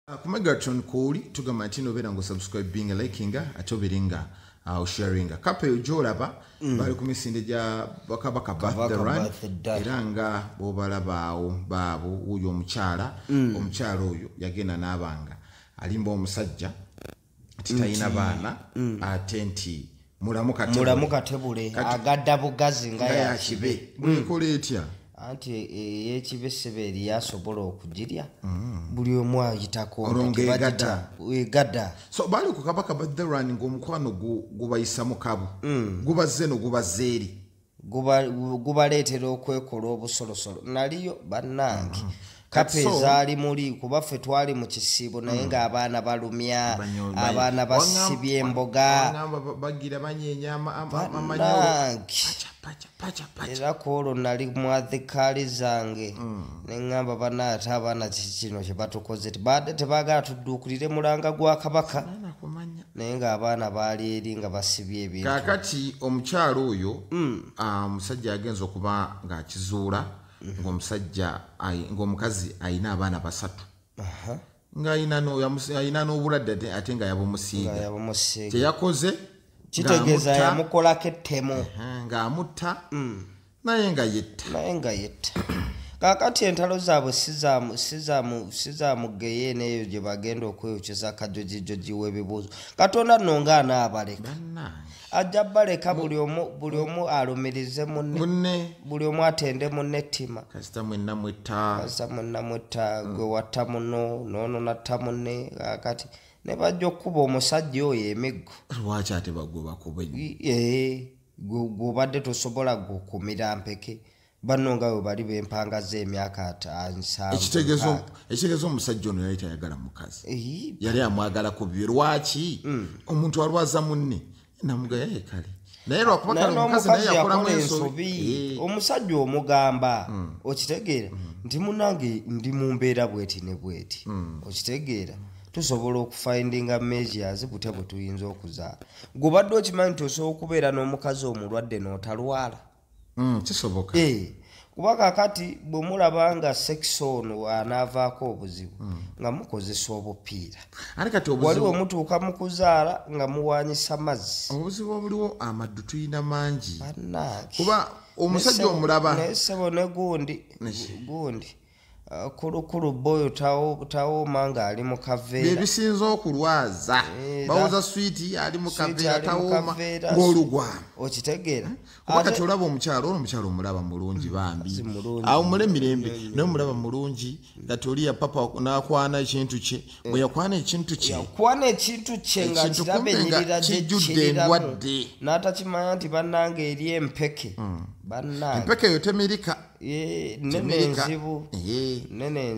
Kumegatron kuli tugamba nti nobera ngo subscribing likinga atobiringa sharinga kape ujolaba bali kumisinde ja bakabaka birthday run iranga bobalabaawo baabo uyo omukyala omukyala oyo yagenda nabanga alimba omusajja titayina baana atenti mulamuka tebule agadda bugazi nga yakibe bwikola etya anti yekibe seberi yasobola okujirya buli omu ayitako egada so bali ku kabaka birthday run ng'omukwano gubayisa mu kabu gubaze no gubazeeri gubaleetera okwekola obusolosolo naliyo bannange kape zaali muli kuba ffe twali mu kisiibo naye ng'abaana balumya abaana basibye emboga bagira banyeenya era kwolwo nali mwathikaali zange neŋŋamba banaate abaana kino kye batukoze tebaagala tudduukulire mulanga gwa kabaka naye ng'abaana baali eri nga basibye ebintu kaakati omukyalo oyo omusajja yagenza okuba ng'akizuula ng'omukazi ayina abaana basatu ng'ayina n'obuladde ate nga yabumusiiga kyeyakoze kitegeeza yamukolako ettemo ng'amutta naye nga yetta kaakati entalo zaabwe sizaamugeyo eneeyo gye bagenda okweyokeza akajojijoji w'ebibuuzo katonda nno ng'anaabaleka ajja baleka buli omu alumirize munne buli omu atende munne ettima kasita mwenna mwetta gwe watta muno noono natta munne kaakati ne bajja okkuba omusajja oyo emiggo lwaki ate bagobakube gwobadde tosobola gukumira mpeke banno nga we bali bempanga z'emyaka 7 ekitegeeza omusajja ono yali tayagala mukazi yali amwagalako bibyo lwaki omuntu alwaza munne namugaye kale naye lwakuba kale omukazi naye yakolamu ensobi omusajja omugamba okitegeera nti munange ndi mu mbeera bweti ne bweti okitegeera tusobola okufindinga measures bute bwe tuyinza okuzaala gubadde okimanyi nti osobola okubeera n'omukazi omulwadde n'otalwala kisoboka kuba kakati bwe mulaba nga sekison anaavaako obuzibu nga mukozesa obupiira waliwo mutuuka mu kuzaala nga muwanyisa mazzi obuzibu obuliwo amaddu tuyina mangi kuba omusajja omulaba naye ssebo ne gundi kulukulu boyo tawooma nga ali mu kaveera ebisinza okulwaza bawuza switi ali mu kaveera tawooma ng'olugwamu okitegeera wakati olaba omukyalo omulaba mulungi bambi awo mule mirembe naye omulaba mulungi kati oli ya papa n'akwana ekintu kye bwe yakwana ekintu kye nga kiraba enyirira kijjudde endwadde n'atakimanya nti bannange eri empeke empeke eyo temirika nenenzibu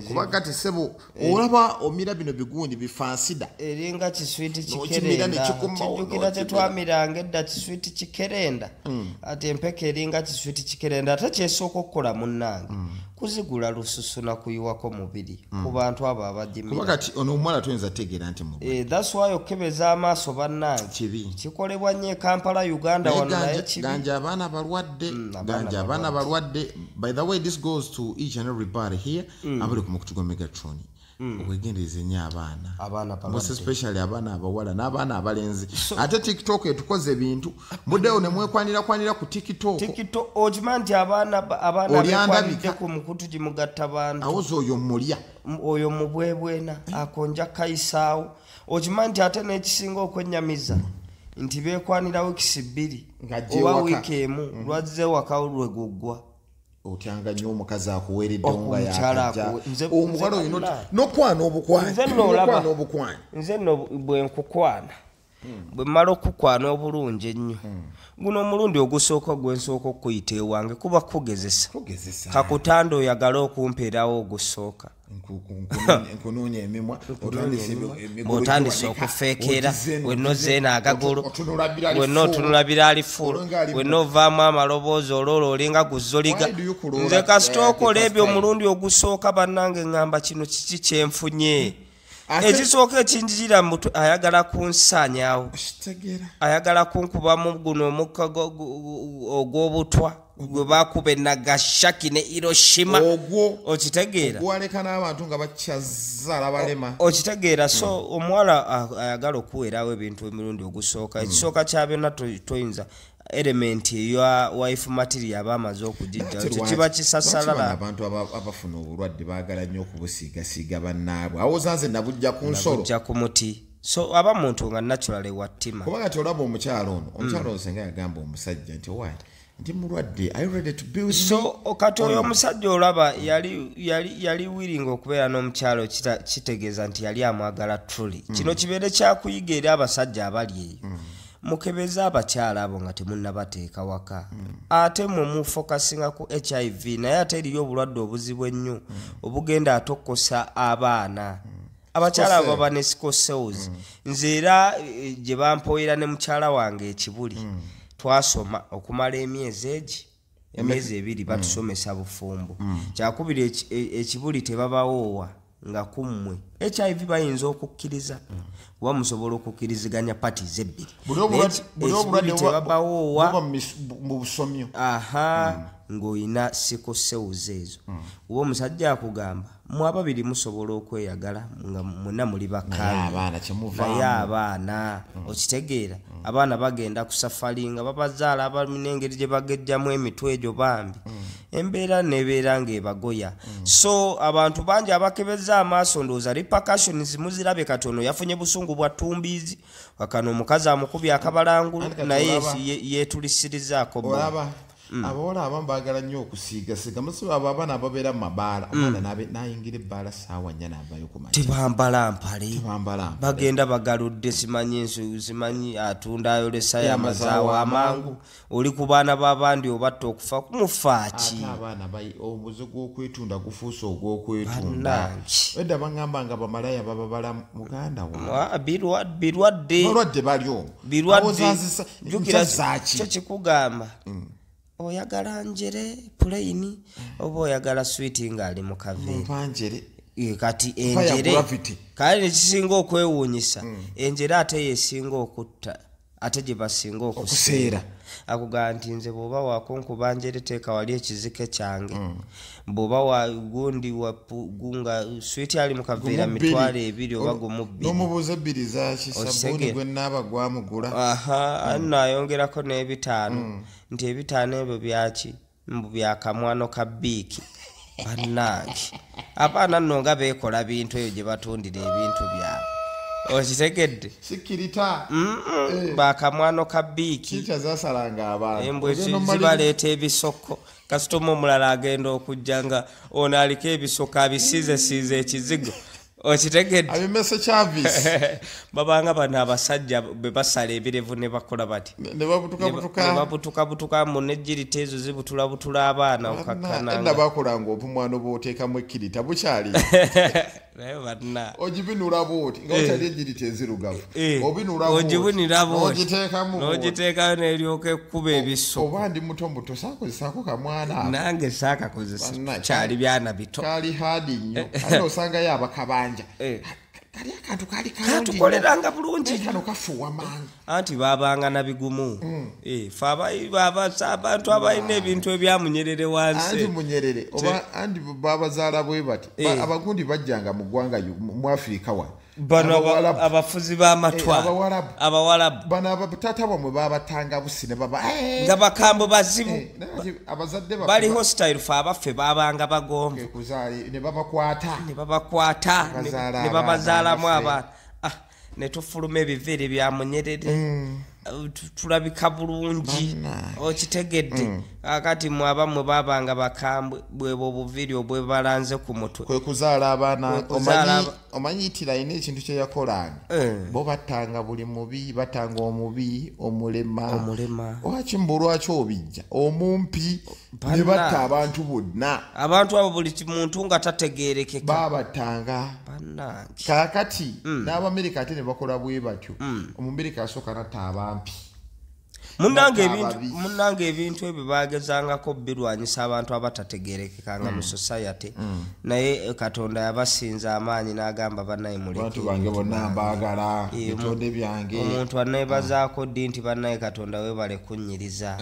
kuba kati sebo olaba omira bino bigundi bifansida eringa kiswiti kikerenda kijjukira tetwamiranga edda kiswiti kikerenda ate empeke eringa kiswiti kikerenda ate kyesooka okukola munnange kuzigula lususu nakuyiwako mubiri ku bantu abo abajimira kuba kati ono omuwala toyinza tegeera nti mubi that's why okebeza amaaso bannange kikolebwa nnyo e Kampala Uganda wano naye kibi ganja abaana balwadde by the way this goes to each and everybody here abali ku mukutu gwa Megatron okwegendereza nnyo abaana most especially abaana abawala n'abaana abalenzi ate TikTok etukoze ebintu muddeyo ne mwekwanira ku TikTok okimanyi nti abaana bekwanidde ku mukutu gimugatta bantu awoza oyo mulya oyo mubwebwena akonja kayisaawo okimanyi nti ate n'ekisinga okwennyamiza nti beekwanira wiikisi 2 oba wiiki emu lwazze waka lwe guggwa otyanga nnyo omukazi akuweeredde nga yakajja omuwala oyo n'okwana obukwanyi nze nno bwe nkukwana bwe mmala okukwana obulungi ennyo guno omulundi ogusooka gwensooka okuyita ewange kuba kugezesa kakutanda oyagala okumpeerawo ogusooka nkunoonya emimwa otandise okufeekera wennozeena agagulu wenna otunulabira alifulu wenna ovaamu amaloboozi olwolwo olinga guzoliga nze kasita okola ebyo omulundi ogusooka bannange ŋŋamba kino kiki kyenfunye ekisooka ekinjira mutu ayagala kunsanyawo ayagala kunkubamu guno omukka ogw'obutwa gwe bakuba Nagasaki ne Hiroshima okitegeera gwaleka n'abantu nga bakyazaala balema okitegeera so omuwala ayagala okuweerawo ebintu emirundi ogusooka ekisooka kya byonna toyinza element ya wife material abamaze okugijja ekyo kiba kisasalala abantu abafuna obulwadde baagala nnyo okubusiigasiiga bannaabwe awozanze nabujja ku nsolo nabujja ku muti so aba muntu nga naturally wattima kubanga tolaba omukyalo ono senga yagamba omusajja nti why ndi mulwadde are you ready to be with me so kati oyo omusajja olaba yali willing okubeera n'omukyalo kitegeeza nti yali amwagala truly kino kibeere kyakuyiga eri abasajja abali eyo mukebeza abakyala abo nga temunnabateeka waka ate mwe mufokasinga ku HIV naye ate eriyo obulwadde obuzibu ennyo obugenda atokkosa abaana abakyala abo baba ne sickle cells nze era gye bampoyera ne mukyala wange ekibuli twasoma okumala emyezi 2 batusomesa bufumbo kyakubiri ekibuli tebabawoowa nga kummwe HIV bayinza okukkiriza wa musobola okukkiriziganya parties ebbiri buli tebabawoowa mu busomyo ng'olina sickle cells ezo oba omusajja akugamba mwe ababiri musobola okweyagala nga mwenna muli bakanaye abaana okitegeera abaana bagenda ku safari nga babazaala abalina gye bagejjamu emitwe egyo bambi embeera nebeera ng'ebagoya so abantu bangi abakebeza amaaso ndowooza repercussions muzirabe katono yafunye busungu bwa ttumbiizi wakano omukazi amukubye akabalangulu naye yeetulisirizaako abawala abamu baagala nnyo okusiigasiiga musobola abo abaana ababeera mu mabaala omwana n'ayingira ebbaala saawa nnya n'avayo ku makya tebambala mpale bagenda bagaludde simanyi atunda ayolesa y'amazaawo amangu oli ku baana b'abandi obatta okufa kumufaaki ate abaana omuze gw'okwetunda gufuuse ogw'okwetunda edda baŋŋamba nga bamalaya bababala muganda birwadde balyo jukira kyo kikugamba oyagala njere plain oba oyagala sweet ng'ali mu kaveera kati enjere kale nekisinga okwewuunyisa enjere ate yesinga okutta ate gye basinga okuseera akugamba nti nze bw'oba wakunkuba njere teeka wali ekizike kyange bw'oba wagundi wagunga sweet ali mu kaveera 2 oba gumu 2 n'omubuuza 2 zaki sabbuuni gwe naaba gwamugula nayongerako n'5 nti 5 ebyo byaki mbu byakamwano ka biiki bannange abaana nno nga beekola bintu ebyo gye batundira ebintu byabwe okitegedde sikirita bakamwano ka biiki zasalanga abantu embwe zibaleeta ebisoko kasitoma omulala agenda okujja nga ono aliko ebisoko abisiizesiize ekizigo okitegedde abimese kyavisi babanga bano abasajja be basala ebirevu ne bakola bati ne babutuka mu nejjirita ezo zibutula abaana okakkananga edda bakolanga obumwano bw'oteekamu ekkirita bukyali naye banna ogibinula bwoti nga otali ejjirita enzirugavu ogibunira bwoti n'ogiteekayo n'eryoka ekkuba ebiso oba ndi muto mbuto saakozesaako kamwana nange saakakozesa kyali byana bito kali haadi nnyo ate osangayo abakabanja kali akantu kali katukoleranga bulungi kano kafuuwa mangu anti babanga na bigumu fe abantu abalina ebintu ebyamunyerere wansi anti munyerere oba andi babazaala bwe bati abagundi bajjanga mu ggwanga mu Afirika wano bano abafuzi b'amatwa abawalabu bano abatata bamwe babatanga busine baba nga bakambo bazibu abazadde bali hostile fe abaffe babanga bagomba ne babakwata ne babazaalamu abaana ne tufuluma ebiveere byamunyerere tulabika bulungi okitegedde akati mwe abamu babanga bakambwe bwebo obuviiri obwe balanze ku mutwe kwe kuzaala abaana omanyitira ine ekintu kye yakolanga bo batanga buli mubi batanga omubi omulema wakimbu lwaki obijja omumpi ne batta abantu bonna abantu abo buli muntu nga tategeerekeka babatanga kakati n'Abamerika ate ne bakola bwe batyo Omumerika asooka natta abampi munange ebintu ebyo bagezangako birwanyisa abantu abatategerekekanga mu society naye Katonda yabasinza amaanyi n'agamba bannaye muleke bange bonna mbagala bitonde byange omuntu anebazaako ddi nti bannaye Katonda webale kunnyiriza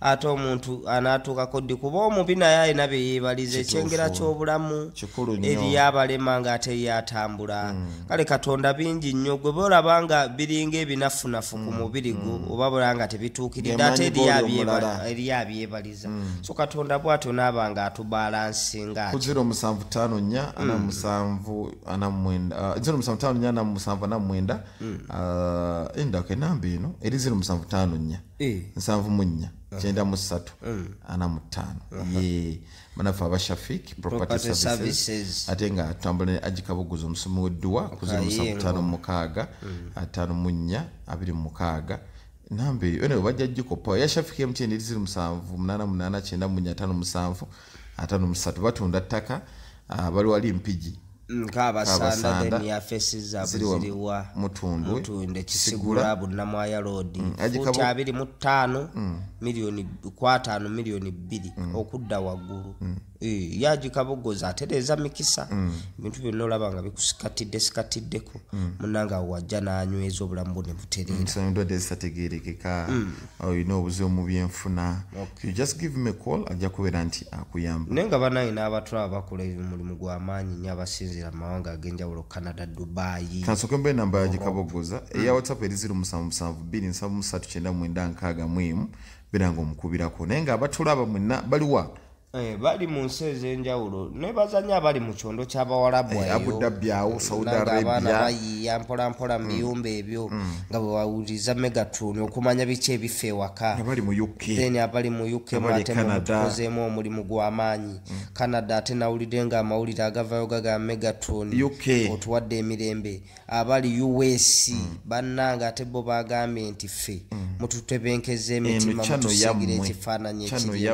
ate omuntu anaatuukako ddi kuba omubi naye alina bye yeebaliza ekyengera ky'obulamu eri abalema ng'ate yatambula kale Katonda bingi nnyo gwe bolaba nga biringa ebinafunafu ku mubiri gwo oba bolanga tebituukiridde ate eri abyebaliza so Katonda bw'atyo naaba nga atubalansinga ku 0754 endako enamba eno eri 0754 7 Chenda musatu ana mutano ye manafa abashafiki property services atenga tambule ajikabuguzo musumu wedduwa kuzira musatu mukaga atano munya abiri mukaga nambe ene bajja jikopa ya shafiki mtende ziri musanvu munana munana chenda munya atano musanvu atano musatu batunda ttaka bali wali mpiji nk'abasanda then yafesiza buziriwa mutunde kisigula bunnamwaya road futi 25 milioni 5 milioni 2 okudda waggulu yagikabogoza atereza mikisa ebintu byonna olaba nga bikusikatiddeko munanga wajja n'anyweza obulamu ne butereera olina obuzibu mu byenfuna you just give me a call ajja kubeera nti akuyamba naye nga banaye n'abatwala bakola omulimu gw'amaanyi nnyo abasinzira mu mawanga ag'enjawulo Canada Dubai kansooke mbe namba yagikabogoza eya WhatsApp eri 07727996 biranga omukubirako naye nga abatulaba mwenna baliwa bali mu nsi ez'enjawulo ne bazanya bali mu kyondo ky'Abawarabu Abu Dhabi awo Saudi Arabia bayiya mpola mu biyumba ebyo nga bwe bawuliriza Megatron okumanya biki ebifa ewaka abali mu UK then abali mu UK ate mutukozeemu omulimu gw'amaanyi Canada ate nawulidde nga amawulire agavayo gaga Megatron otuwadde emirembe abali US bannanga ate bo bagambye nti ffe mututebenkeze emitima mutusigira ekifaananyi ekiri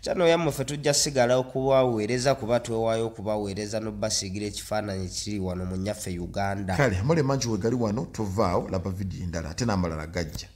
Chano yammwe ffe tujja sigala okubaweereza kuba twewaayo okubaweereza n'obbasiigira ekifaananyi kiri wano mu nnyaffe Uganda kale amale mangi we gali wano tovaawo laba vidiyo endala ate n'amalala gajja